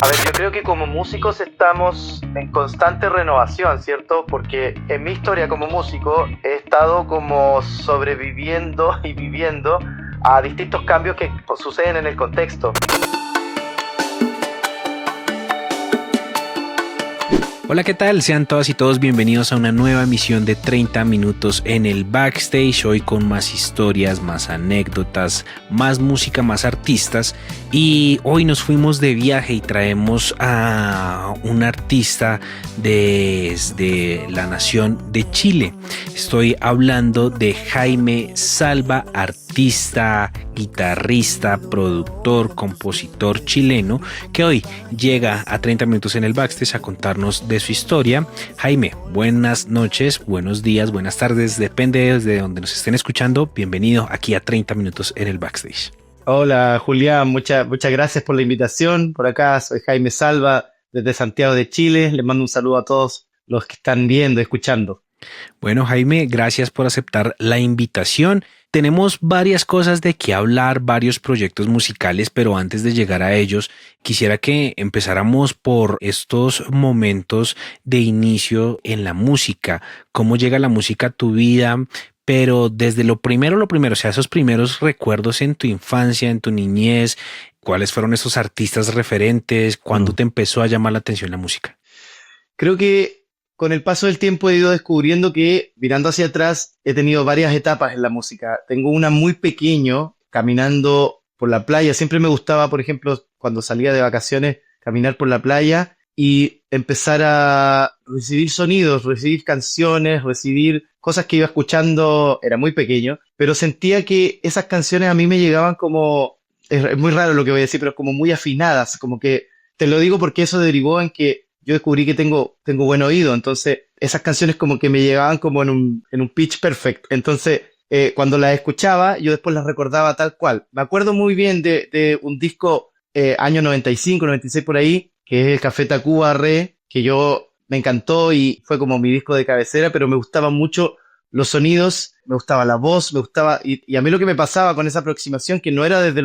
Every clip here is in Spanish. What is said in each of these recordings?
A ver, yo creo que como músicos estamos en constante renovación, ¿cierto? Porque en mi historia como músico he estado como sobreviviendo y viviendo a distintos cambios que suceden en el contexto. Hola, ¿qué tal? Sean todas y todos bienvenidos a una nueva emisión de 30 minutos en el backstage, hoy con más historias, más anécdotas, más música, más artistas. Y hoy nos fuimos de viaje y traemos a un artista desde la nación de Chile. Estoy hablando de Jaime Salva, artista, guitarrista, productor, compositor chileno, que hoy llega a 30 minutos en el backstage a contarnos de su historia. Jaime, buenas noches, buenos días, buenas tardes, depende de donde nos estén escuchando. Bienvenido aquí a 30 minutos en el backstage. Hola Julián, muchas gracias por la invitación. Por acá soy Jaime Salva desde Santiago de Chile. Les mando un saludo a todos los que están viendo, escuchando. Bueno, Jaime, gracias por aceptar la invitación. Tenemos varias cosas de qué hablar, varios proyectos musicales, pero antes de llegar a ellos, quisiera que empezáramos por estos momentos de inicio en la música. ¿Cómo llega la música a tu vida? Pero desde lo primero, o sea, esos primeros recuerdos en tu infancia, en tu niñez, ¿cuáles fueron esos artistas referentes? ¿Cuándo te empezó a llamar la atención la música? Creo que con el paso del tiempo he ido descubriendo que, mirando hacia atrás, he tenido varias etapas en la música. Tengo una muy pequeño, caminando por la playa. Siempre me gustaba, por ejemplo, cuando salía de vacaciones, caminar por la playa y empezar a recibir sonidos, recibir canciones, recibir cosas que iba escuchando. Era muy pequeño, pero sentía que esas canciones a mí me llegaban como, es muy raro lo que voy a decir, pero como muy afinadas, como que, te lo digo porque eso derivó en que yo descubrí que tengo buen oído, entonces esas canciones como que me llegaban como en un pitch perfect. Entonces, cuando las escuchaba, yo después las recordaba tal cual. Me acuerdo muy bien de un disco año 95, 96 por ahí, que es el Café Tacuba Re, que yo me encantó y fue como mi disco de cabecera, pero me gustaban mucho los sonidos, me gustaba la voz, me gustaba, y a mí lo que me pasaba con esa aproximación, que no era desde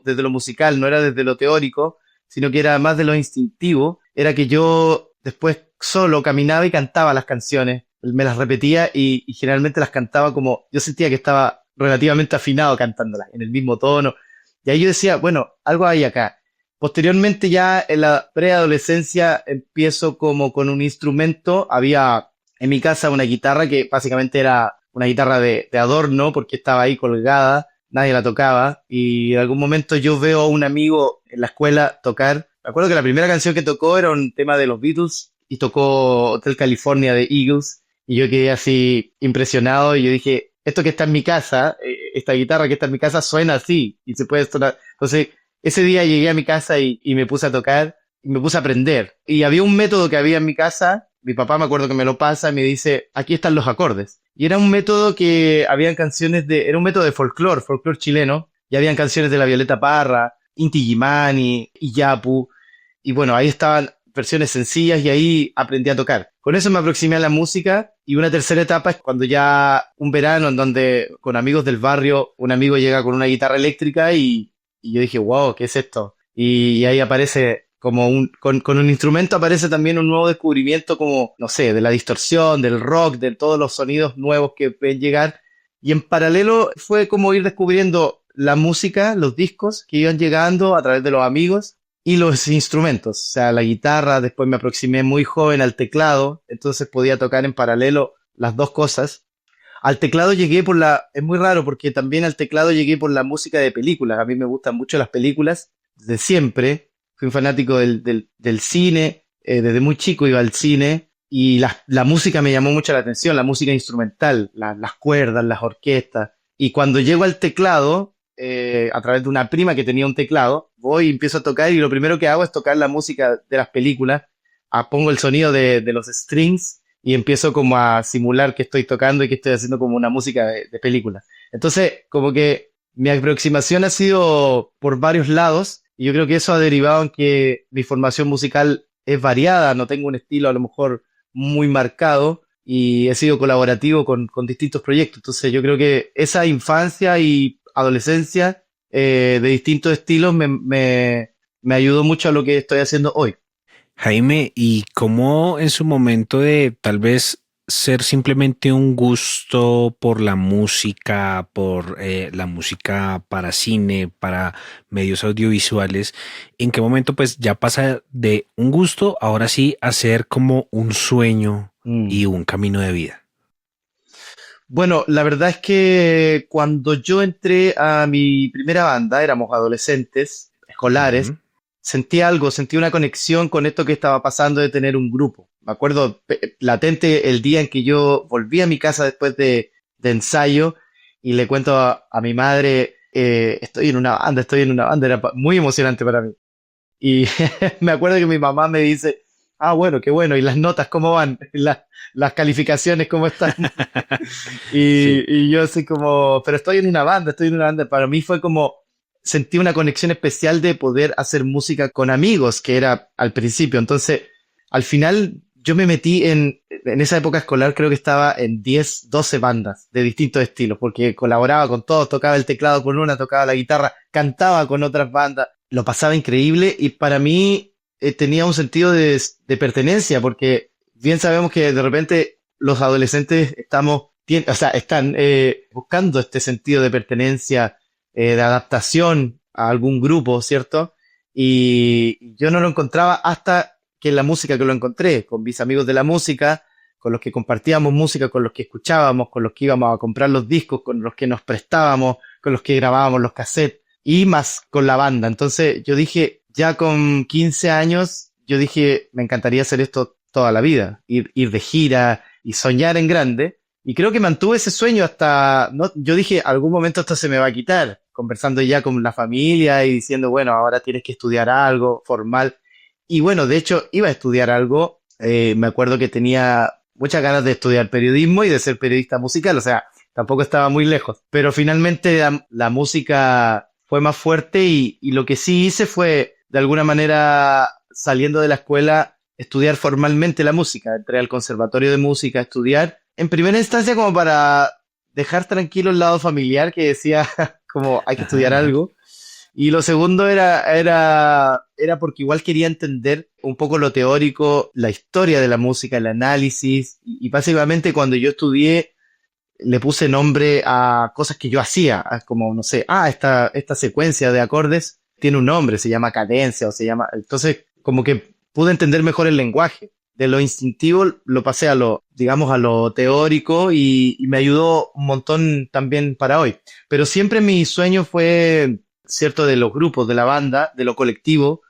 desde lo musical, no era desde lo teórico, sino que era más de lo instintivo, era que yo después solo caminaba y cantaba las canciones, me las repetía y generalmente las cantaba como, yo sentía que estaba relativamente afinado cantándolas, en el mismo tono, y ahí yo decía, bueno, algo hay acá. Posteriormente ya en la preadolescencia empiezo como con un instrumento, había en mi casa una guitarra que básicamente era una guitarra de adorno porque estaba ahí colgada, nadie la tocaba y en algún momento yo veo a un amigo en la escuela tocar. Me acuerdo que la primera canción que tocó era un tema de los Beatles y tocó Hotel California de Eagles y yo quedé así impresionado y yo dije, esto que está en mi casa, esta guitarra que está en mi casa suena así y se puede sonar. Entonces ese día llegué a mi casa y me puse a tocar y me puse a aprender. Y había un método que había en mi casa, mi papá me acuerdo que me lo pasa y me dice, aquí están los acordes. Y era un método que habían canciones era un método de folclore chileno, y habían canciones de la Violeta Parra, Inti Illimani, Iyapu, y bueno, ahí estaban versiones sencillas y ahí aprendí a tocar. Con eso me aproximé a la música y una tercera etapa es cuando ya un verano en donde con amigos del barrio, un amigo llega con una guitarra eléctrica y yo dije, wow, ¿qué es esto? Y ahí aparece como con un instrumento aparece también un nuevo descubrimiento como, no sé, de la distorsión, del rock, de todos los sonidos nuevos que pueden llegar. Y en paralelo fue como ir descubriendo la música, los discos que iban llegando a través de los amigos y los instrumentos. O sea, la guitarra, después me aproximé muy joven al teclado, entonces podía tocar en paralelo las dos cosas. Al teclado llegué es muy raro porque también al teclado llegué por la música de películas. A mí me gustan mucho las películas desde siempre. Fui un fanático del cine, desde muy chico iba al cine y la música me llamó mucho la atención, la música instrumental, las cuerdas, las orquestas. Y cuando llego al teclado, a través de una prima que tenía un teclado, voy y empiezo a tocar y lo primero que hago es tocar la música de las películas, pongo el sonido de los strings y empiezo como a simular que estoy tocando y que estoy haciendo como una música de película. Entonces, como que mi aproximación ha sido por varios lados y yo creo que eso ha derivado en que mi formación musical es variada, no tengo un estilo a lo mejor muy marcado y he sido colaborativo con distintos proyectos. Entonces yo creo que esa infancia y adolescencia de distintos estilos me ayudó mucho a lo que estoy haciendo hoy. Jaime, ¿y cómo en su momento de tal vez ser simplemente un gusto por la música para cine, para medios audiovisuales, en qué momento pues ya pasa de un gusto, ahora sí, a ser como un sueño Mm. y un camino de vida? Bueno, la verdad es que cuando yo entré a mi primera banda, éramos adolescentes, escolares, Ujú. sentí algo, sentí una conexión con esto que estaba pasando de tener un grupo. Me acuerdo latente el día en que yo volví a mi casa después de ensayo y le cuento a mi madre, estoy en una banda, era muy emocionante para mí. Y me acuerdo que mi mamá me dice, ah, bueno, qué bueno, ¿y las notas cómo van? Las calificaciones cómo están? Sí. Y yo así como, pero estoy en una banda, estoy en una banda. Para mí fue como, sentí una conexión especial de poder hacer música con amigos, que era al principio. Entonces, al final, yo me metí en esa época escolar, creo que estaba en 10 12 bandas de distintos estilos, porque colaboraba con todos, tocaba el teclado con una, tocaba la guitarra, cantaba con otras bandas, lo pasaba increíble y para mí tenía un sentido de pertenencia, porque bien sabemos que de repente los adolescentes o sea, están buscando este sentido de pertenencia, de adaptación a algún grupo, ¿cierto? Y yo no lo encontraba hasta que en la música que lo encontré, con mis amigos de la música, con los que compartíamos música, con los que escuchábamos, con los que íbamos a comprar los discos, con los que nos prestábamos, con los que grabábamos los cassettes y más con la banda. Entonces yo dije, ya con 15 años, yo dije, me encantaría hacer esto toda la vida, ir de gira y soñar en grande. Y creo que mantuve ese sueño hasta, no, yo dije, algún momento esto se me va a quitar, conversando ya con la familia y diciendo, bueno, ahora tienes que estudiar algo formal. Y bueno, de hecho, iba a estudiar algo, me acuerdo que tenía muchas ganas de estudiar periodismo y de ser periodista musical, o sea, tampoco estaba muy lejos. Pero finalmente la música fue más fuerte y lo que sí hice fue, de alguna manera, saliendo de la escuela, estudiar formalmente la música. Entré al conservatorio de música a estudiar, en primera instancia como para dejar tranquilo el lado familiar que decía como hay que estudiar Ajá. algo. Y lo segundo era porque igual quería entender un poco lo teórico, la historia de la música, el análisis, y básicamente cuando yo estudié le puse nombre a cosas que yo hacía, como, no sé, esta secuencia de acordes tiene un nombre, se llama cadencia o se llama... Entonces, como que pude entender mejor el lenguaje. De lo instintivo lo pasé a lo, digamos, a lo teórico y me ayudó un montón también para hoy. Pero siempre mi sueño fue, cierto, de los grupos, de la banda, de lo colectivo,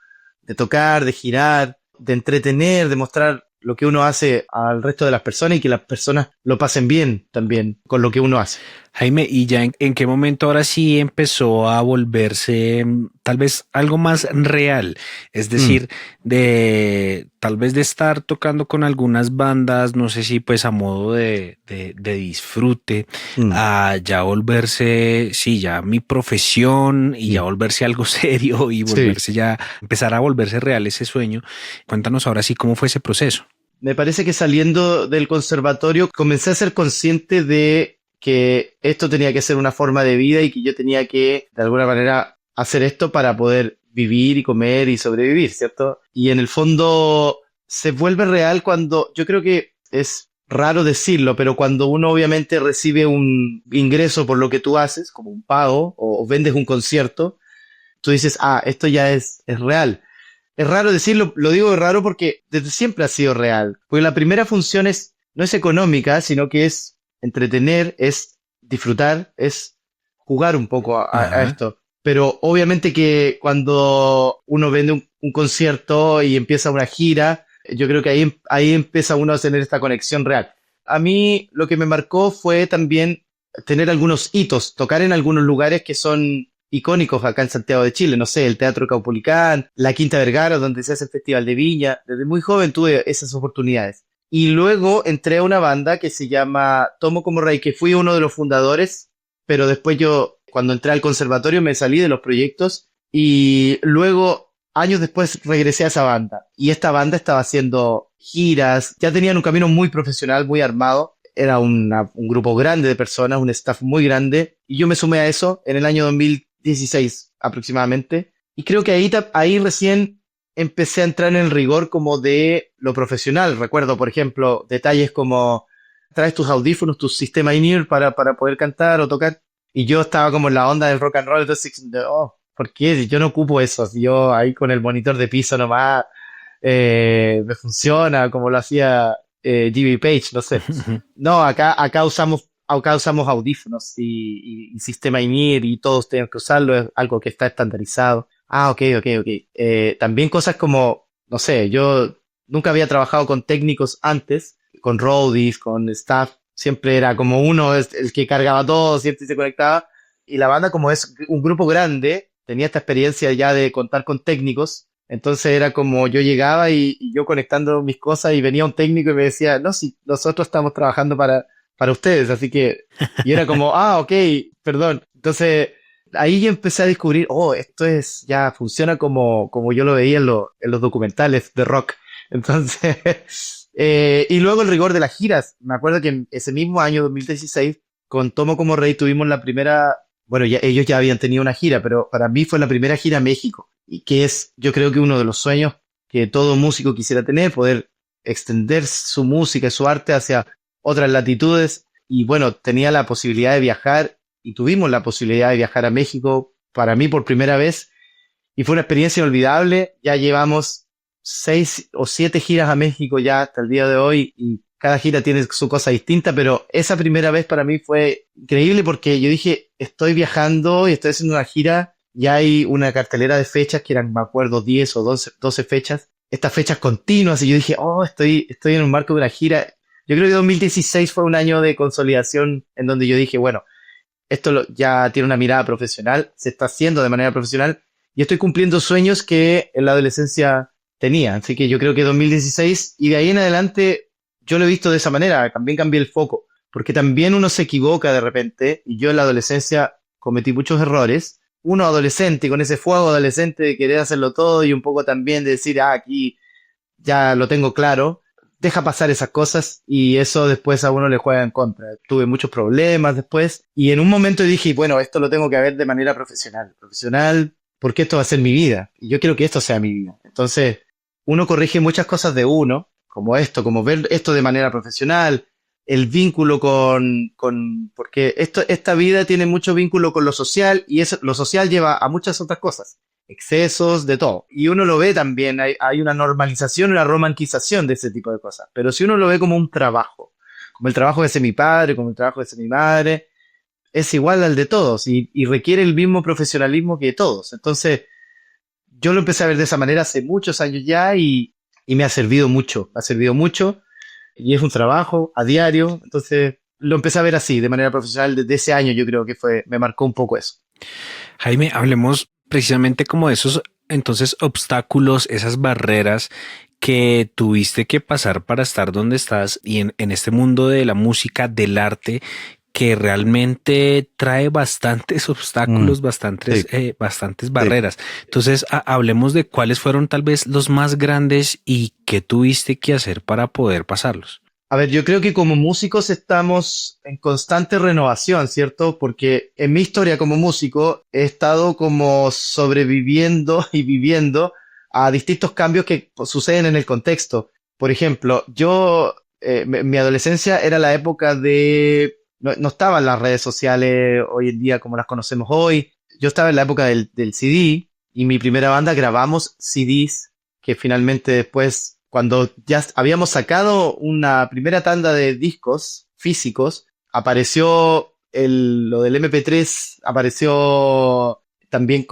de tocar, de girar, de entretener, de mostrar lo que uno hace al resto de las personas y que las personas lo pasen bien también con lo que uno hace. Jaime, ¿y ya en qué momento ahora sí empezó a volverse tal vez algo más real? Es Mm, decir, de tal vez de estar tocando con algunas bandas, no sé si pues a modo de disfrute, mm. a ya volverse, sí, ya mi profesión y ya Mm, volverse algo serio y sí, volverse ya, empezar a volverse real ese sueño. Cuéntanos ahora sí cómo fue ese proceso. me parece que saliendo del conservatorio comencé a ser consciente de que esto tenía que ser una forma de vida y que yo tenía que, de alguna manera, hacer esto para poder vivir y comer y sobrevivir, ¿cierto? Y en el fondo se vuelve real cuando, yo creo que es raro decirlo, pero cuando uno obviamente recibe un ingreso por lo que tú haces, como un pago, o vendes un concierto, tú dices, esto ya es real. Es raro decirlo, lo digo raro porque desde siempre ha sido real. Porque la primera función no es económica, sino que es entretener, es disfrutar, es jugar un poco a Ajá. esto. Pero obviamente que cuando uno vende un concierto y empieza una gira, yo creo que ahí empieza uno a tener esta conexión real. A mí lo que me marcó fue también tener algunos hitos, tocar en algunos lugares que son icónicos acá en Santiago de Chile, no sé, el Teatro Caupolicán, la Quinta Vergara, donde se hace el Festival de Viña. Desde muy joven tuve esas oportunidades. Y luego entré a una banda que se llama Tomo como Rey, que fui uno de los fundadores, pero después yo, cuando entré al conservatorio, me salí de los proyectos y luego, años después, regresé a esa banda. Y esta banda estaba haciendo giras, ya tenían un camino muy profesional, muy armado. Era un grupo grande de personas, un staff muy grande, y yo me sumé a eso en el año 2016 aproximadamente. Y creo que ahí recién empecé a entrar en el rigor como de lo profesional. Recuerdo, por ejemplo, detalles como traes tus audífonos, tu sistema in-ear para poder cantar o tocar. Y yo estaba como en la onda del rock and roll, entonces, oh, ¿por qué? Yo no ocupo eso. Yo ahí con el monitor de piso nomás me funciona como lo hacía Jimmy Page, no sé. No, acá usamos audífonos y sistema in-ear y todos tienen que usarlo, es algo que está estandarizado. Ah, ok, ok, ok. También cosas como, no sé, yo nunca había trabajado con técnicos antes, con roadies, con staff, siempre era como uno es el que cargaba todo, siempre se conectaba, y la banda como es un grupo grande, tenía esta experiencia ya de contar con técnicos, entonces era como yo llegaba y yo conectando mis cosas y venía un técnico y me decía, no, si nosotros estamos trabajando para ustedes, así que, y era como, ah, ok, perdón. Entonces, ahí yo empecé a descubrir, oh, esto ya funciona como yo lo veía en los documentales de rock. Entonces, y luego el rigor de las giras. Me acuerdo que en ese mismo año, 2016, con Tomo como Rey tuvimos la primera, bueno, ellos ya habían tenido una gira, pero para mí fue la primera gira a México, y que es, yo creo que uno de los sueños que todo músico quisiera tener, poder extender su música y su arte hacia otras latitudes. Y bueno, tenía la posibilidad de viajar y tuvimos la posibilidad de viajar a México para mí por primera vez y fue una experiencia inolvidable. Ya llevamos 6 o 7 giras a México ya hasta el día de hoy y cada gira tiene su cosa distinta, pero esa primera vez para mí fue increíble porque yo dije, estoy viajando y estoy haciendo una gira, ya hay una cartelera de fechas que eran, me acuerdo, 10 o 12 fechas, estas fechas continuas y yo dije, oh, estoy en un marco de una gira. Yo creo que 2016 fue un año de consolidación en donde yo dije, bueno, ya tiene una mirada profesional, se está haciendo de manera profesional y estoy cumpliendo sueños que en la adolescencia tenía. Así que yo creo que 2016 y de ahí en adelante yo lo he visto de esa manera, también cambié el foco, porque también uno se equivoca de repente y yo en la adolescencia cometí muchos errores. Uno adolescente, con ese fuego adolescente de querer hacerlo todo y un poco también de decir, aquí ya lo tengo claro, deja pasar esas cosas y eso después a uno le juega en contra. Tuve muchos problemas después y en un momento dije, bueno, esto lo tengo que ver de manera profesional. Profesional, porque esto va a ser mi vida y yo quiero que esto sea mi vida. Entonces, uno corrige muchas cosas de uno, como esto, como ver esto de manera profesional, el vínculo porque esta vida tiene mucho vínculo con lo social y lo social lleva a muchas otras cosas, excesos, de todo. Y uno lo ve también, hay una normalización, una romantización de ese tipo de cosas. Pero si uno lo ve como un trabajo, como el trabajo que hace mi padre, como el trabajo que hace mi madre, es igual al de todos y requiere el mismo profesionalismo que todos. Entonces, yo lo empecé a ver de esa manera hace muchos años ya y me ha servido mucho y es un trabajo a diario. Entonces, lo empecé a ver así, de manera profesional desde ese año. Yo creo que me marcó un poco eso. Jaime, hablemos precisamente como de esos entonces obstáculos, esas barreras que tuviste que pasar para estar donde estás y en este mundo de la música, del arte, que realmente trae bastantes obstáculos, bastantes, Sí, bastantes sí. barreras. Entonces, hablemos de cuáles fueron tal vez los más grandes y qué tuviste que hacer para poder pasarlos. A ver, yo creo que como músicos estamos en constante renovación, ¿cierto? Porque en mi historia como músico he estado como sobreviviendo y viviendo a distintos cambios que suceden en el contexto. Por ejemplo, mi adolescencia era la época no estaban las redes sociales hoy en día como las conocemos hoy. Yo estaba en la época del CD y mi primera banda grabamos CDs que finalmente después, cuando ya habíamos sacado una primera tanda de discos físicos, apareció lo del MP3, apareció también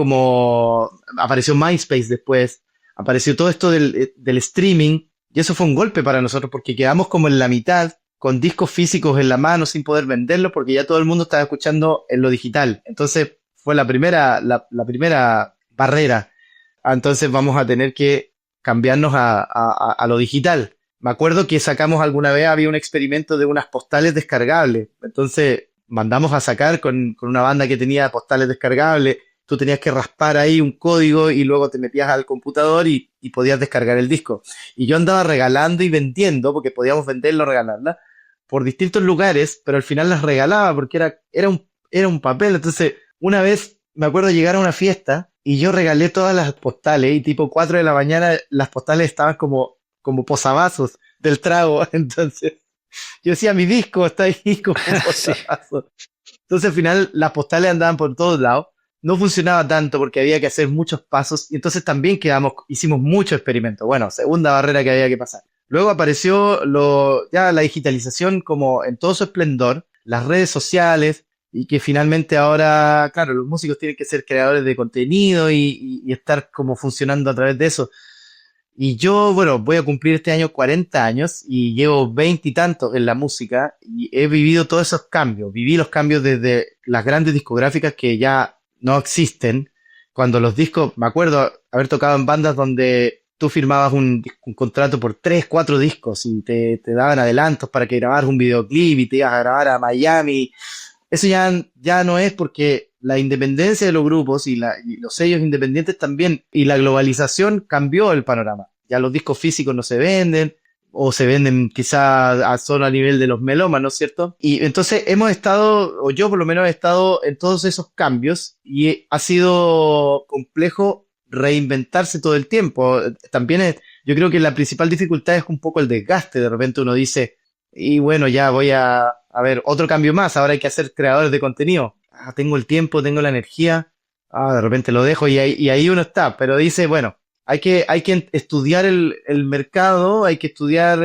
apareció MySpace después, apareció todo esto del streaming, y eso fue un golpe para nosotros porque quedamos como en la mitad, con discos físicos en la mano sin poder venderlos porque ya todo el mundo estaba escuchando en lo digital. Entonces fue la primera barrera. Entonces vamos a tener que cambiarnos a lo digital. Me acuerdo que sacamos alguna vez, había un experimento de unas postales descargables. Entonces mandamos a sacar con una banda que tenía postales descargables. Tú tenías que raspar ahí un código y luego te metías al computador y podías descargar el disco. Y yo andaba regalando y vendiendo, porque podíamos venderlo o regalarla, por distintos lugares, pero al final las regalaba porque era un papel. Entonces, una vez me acuerdo llegar a una fiesta y yo regalé todas las postales y tipo 4 de la mañana las postales estaban como posavasos del trago. Entonces yo decía, mi disco está ahí como Sí. posavasos. Entonces al final las postales andaban por todos lados. No funcionaba tanto porque había que hacer muchos pasos y entonces también hicimos muchos experimentos. Bueno, segunda barrera que había que pasar. Luego apareció ya la digitalización como en todo su esplendor, las redes sociales y que finalmente ahora, claro, los músicos tienen que ser creadores de contenido y estar como funcionando a través de eso. Y yo, bueno, voy a cumplir este año 40 años y llevo 20 y tantos en la música y he vivido todos esos cambios. Viví los cambios desde las grandes discográficas que ya no existen. Cuando los discos, me acuerdo haber tocado en bandas donde tú firmabas un contrato por 3 4 discos y te daban adelantos para que grabaras un videoclip y te ibas a grabar a Miami. Eso ya no es porque la independencia de los grupos y los sellos independientes también y la globalización cambió el panorama. Ya los discos físicos no se venden o se venden quizá solo a nivel de los melomas, ¿no es cierto? Y entonces hemos estado, o yo por lo menos he estado en todos esos cambios y ha sido complejo reinventarse todo el tiempo. También yo creo que la principal dificultad es un poco el desgaste. De repente uno dice, y bueno, ya voy a ver, otro cambio más, ahora hay que hacer creadores de contenido. Tengo el tiempo, tengo la energía, de repente lo dejo y ahí uno está, pero dice, bueno, hay que estudiar el mercado, hay que estudiar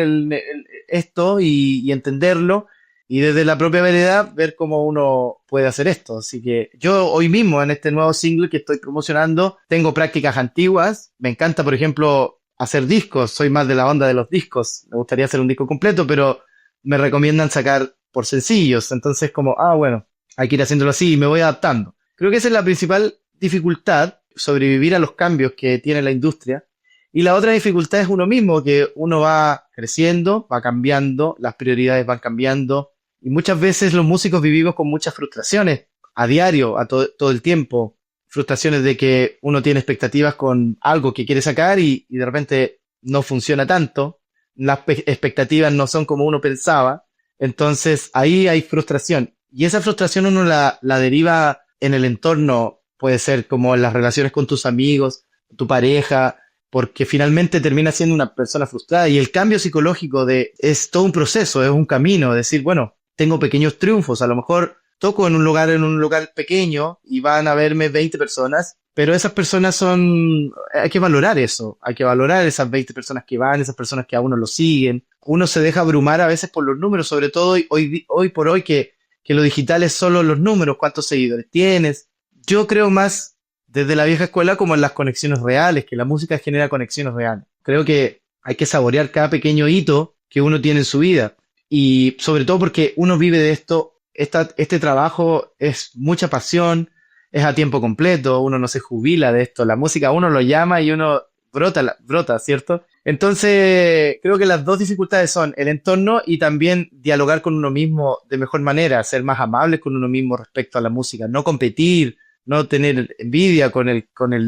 esto y entenderlo y desde la propia vereda ver cómo uno puede hacer esto. Así que yo hoy mismo en este nuevo single que estoy promocionando tengo prácticas antiguas, me encanta por ejemplo hacer discos, soy más de la onda de los discos, me gustaría hacer un disco completo, pero me recomiendan sacar por sencillos, entonces como, bueno, hay que ir haciéndolo así y me voy adaptando. Creo que esa es la principal dificultad, sobrevivir a los cambios que tiene la industria. Y la otra dificultad es uno mismo, que uno va creciendo, va cambiando, las prioridades van cambiando. Y muchas veces los músicos vivimos con muchas frustraciones a diario, todo el tiempo. Frustraciones de que uno tiene expectativas con algo que quiere sacar y de repente no funciona tanto. Las expectativas no son como uno pensaba. Entonces ahí hay frustración. Y esa frustración uno la deriva en el entorno, puede ser como en las relaciones con tus amigos, tu pareja, porque finalmente termina siendo una persona frustrada. Y el cambio psicológico es todo un proceso, es un camino, decir, bueno, tengo pequeños triunfos, a lo mejor toco en un lugar pequeño y van a verme 20 personas, pero esas personas hay que valorar eso, hay que valorar esas 20 personas que van, esas personas que a uno lo siguen. Uno se deja abrumar a veces por los números, sobre todo hoy por hoy que lo digital es solo los números, cuántos seguidores tienes. Yo creo más desde la vieja escuela como en las conexiones reales, que la música genera conexiones reales. Creo que hay que saborear cada pequeño hito que uno tiene en su vida y sobre todo porque uno vive de esto, este trabajo es mucha pasión, es a tiempo completo, uno no se jubila de esto, la música uno lo llama y uno brota, ¿cierto? Entonces, creo que las dos dificultades son el entorno y también dialogar con uno mismo de mejor manera, ser más amable con uno mismo respecto a la música, no competir, no tener envidia con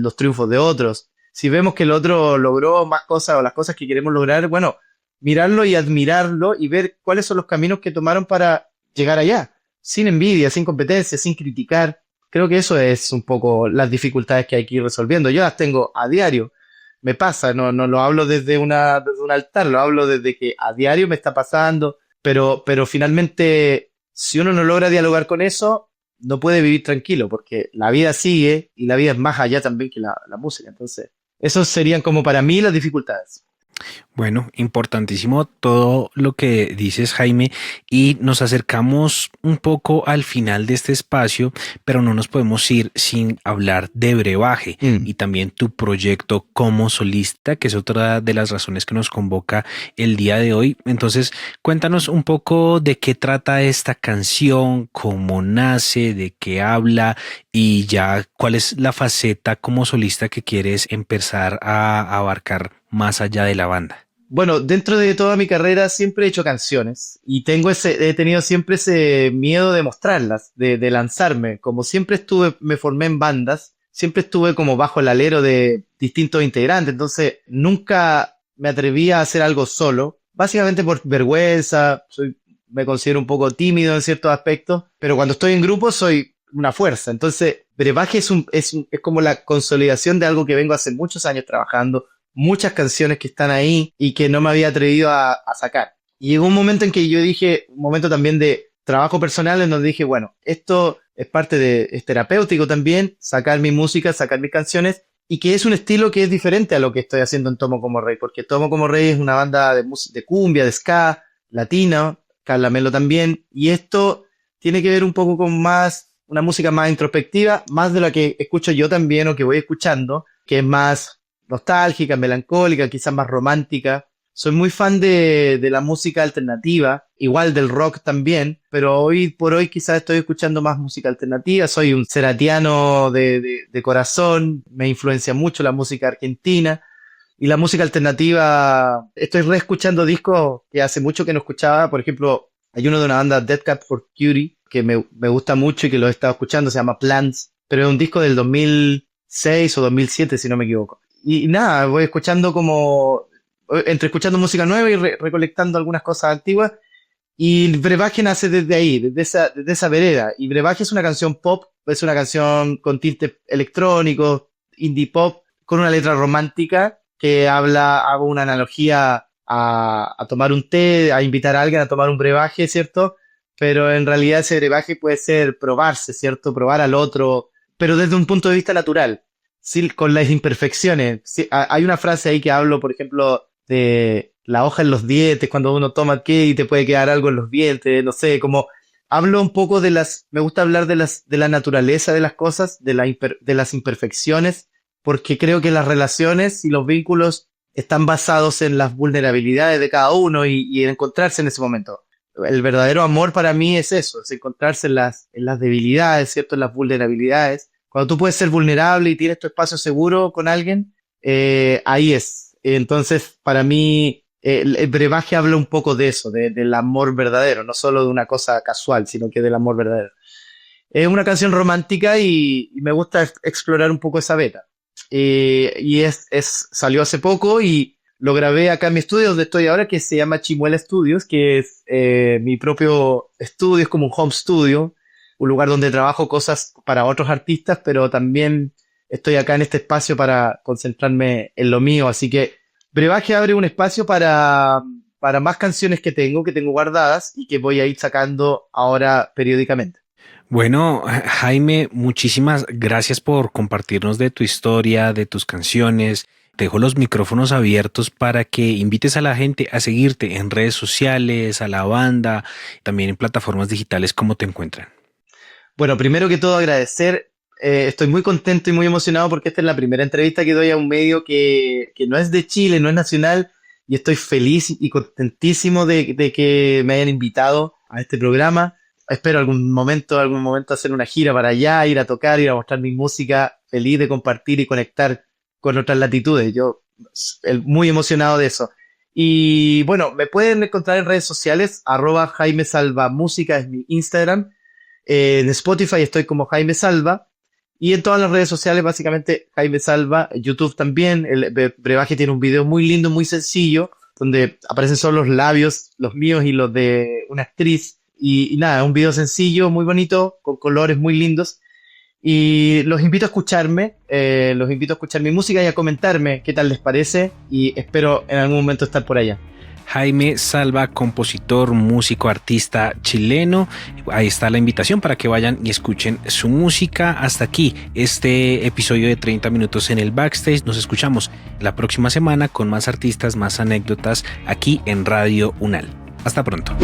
los triunfos de otros. Si vemos que el otro logró más cosas o las cosas que queremos lograr, bueno, mirarlo y admirarlo y ver cuáles son los caminos que tomaron para llegar allá, sin envidia, sin competencia, sin criticar. Creo que eso es un poco las dificultades que hay que ir resolviendo. Yo las tengo a diario. Me pasa, no lo hablo desde un altar, lo hablo desde que a diario me está pasando, pero finalmente, si uno no logra dialogar con eso, no puede vivir tranquilo, porque la vida sigue y la vida es más allá también que la música. Entonces, esos serían como para mí las dificultades. Bueno, importantísimo todo lo que dices, Jaime, y nos acercamos un poco al final de este espacio, pero no nos podemos ir sin hablar de Brebaje y también tu proyecto como solista, que es otra de las razones que nos convoca el día de hoy. Entonces, cuéntanos un poco de qué trata esta canción, cómo nace, de qué habla y ya cuál es la faceta como solista que quieres empezar a abarcar más allá de la banda. Bueno, dentro de toda mi carrera siempre he hecho canciones y he tenido siempre ese miedo de mostrarlas, de lanzarme. Como siempre me formé en bandas, siempre estuve como bajo el alero de distintos integrantes, entonces nunca me atreví a hacer algo solo, básicamente por vergüenza, me considero un poco tímido en ciertos aspectos, pero cuando estoy en grupo soy una fuerza. Entonces, brebaje es como la consolidación de algo que vengo hace muchos años trabajando, muchas canciones que están ahí y que no me había atrevido a sacar. Y llegó un momento en que yo dije, un momento también de trabajo personal, en donde dije, bueno, esto es es terapéutico también, sacar mi música, sacar mis canciones, y que es un estilo que es diferente a lo que estoy haciendo en Tomo Como Rey, porque Tomo Como Rey es una banda de cumbia, de ska, latino, Carla Melo también, y esto tiene que ver un poco con una música más introspectiva, más de la que escucho yo también o que voy escuchando, que es más nostálgica, melancólica, quizás más romántica. Soy muy fan de la música alternativa, igual del rock también, pero hoy por hoy quizás estoy escuchando más música alternativa. Soy un ceratiano de corazón, me influencia mucho la música argentina y la música alternativa. Estoy reescuchando discos que hace mucho que no escuchaba. Por ejemplo, hay uno de una banda, Dead Cat for Cutie, que me gusta mucho y que lo he estado escuchando, se llama Plants, pero es un disco del 2006 o 2007, si no me equivoco. Y nada, voy escuchando entre escuchando música nueva y recolectando algunas cosas antiguas, y Brebaje nace desde ahí, desde esa vereda. Y Brebaje es una canción pop, es una canción con tintes electrónicos, indie pop, con una letra romántica que hago una analogía a tomar un té, a invitar a alguien a tomar un brebaje, ¿cierto? Pero en realidad ese brebaje puede ser probarse, ¿cierto? Probar al otro, pero desde un punto de vista natural, sí, con las imperfecciones. Sí, hay una frase ahí que hablo, por ejemplo, de la hoja en los dientes, cuando uno toma té y te puede quedar algo en los dientes, no sé, como hablo un poco me gusta hablar de la naturaleza de las cosas, de las imperfecciones, porque creo que las relaciones y los vínculos están basados en las vulnerabilidades de cada uno y en encontrarse en ese momento. El verdadero amor para mí es eso, es encontrarse en las debilidades, ¿cierto? En las vulnerabilidades. Cuando tú puedes ser vulnerable y tienes tu espacio seguro con alguien, ahí es. Entonces, para mí, el brebaje habla un poco de eso, del amor verdadero, no solo de una cosa casual, sino que del amor verdadero. Es una canción romántica y me gusta explorar un poco esa beta. Salió hace poco y lo grabé acá en mi estudio donde estoy ahora, que se llama Chimuela Studios, que es mi propio estudio, es como un home studio, un lugar donde trabajo cosas para otros artistas, pero también estoy acá en este espacio para concentrarme en lo mío. Así que Brebaje abre un espacio para más canciones que tengo guardadas y que voy a ir sacando ahora periódicamente. Bueno, Jaime, muchísimas gracias por compartirnos de tu historia, de tus canciones. Te dejo los micrófonos abiertos para que invites a la gente a seguirte en redes sociales, a la banda, también en plataformas digitales. ¿Cómo te encuentran? Bueno, primero que todo agradecer. Estoy muy contento y muy emocionado porque esta es la primera entrevista que doy a un medio que no es de Chile, no es nacional, y estoy feliz y contentísimo de que me hayan invitado a este programa. Espero algún momento hacer una gira para allá, ir a tocar, ir a mostrar mi música, feliz de compartir y conectar con otras latitudes. Yo muy emocionado de eso. Y bueno, me pueden encontrar en redes sociales, @JaimeSalvaMúsica es mi Instagram. En Spotify estoy como Jaime Salva. Y en todas las redes sociales, básicamente, Jaime Salva, YouTube también. El brebaje tiene un video muy lindo, muy sencillo, donde aparecen solo los labios, los míos y los de una actriz. Y nada, un video sencillo, muy bonito, con colores muy lindos. Y los invito a escucharme, los invito a escuchar mi música y a comentarme qué tal les parece. Y espero en algún momento estar por allá. Jaime Salva, compositor, músico, artista chileno. Ahí está la invitación para que vayan y escuchen su música. Hasta aquí este episodio de 30 minutos en el backstage. Nos escuchamos la próxima semana con más artistas, más anécdotas aquí en Radio UNAL. Hasta pronto.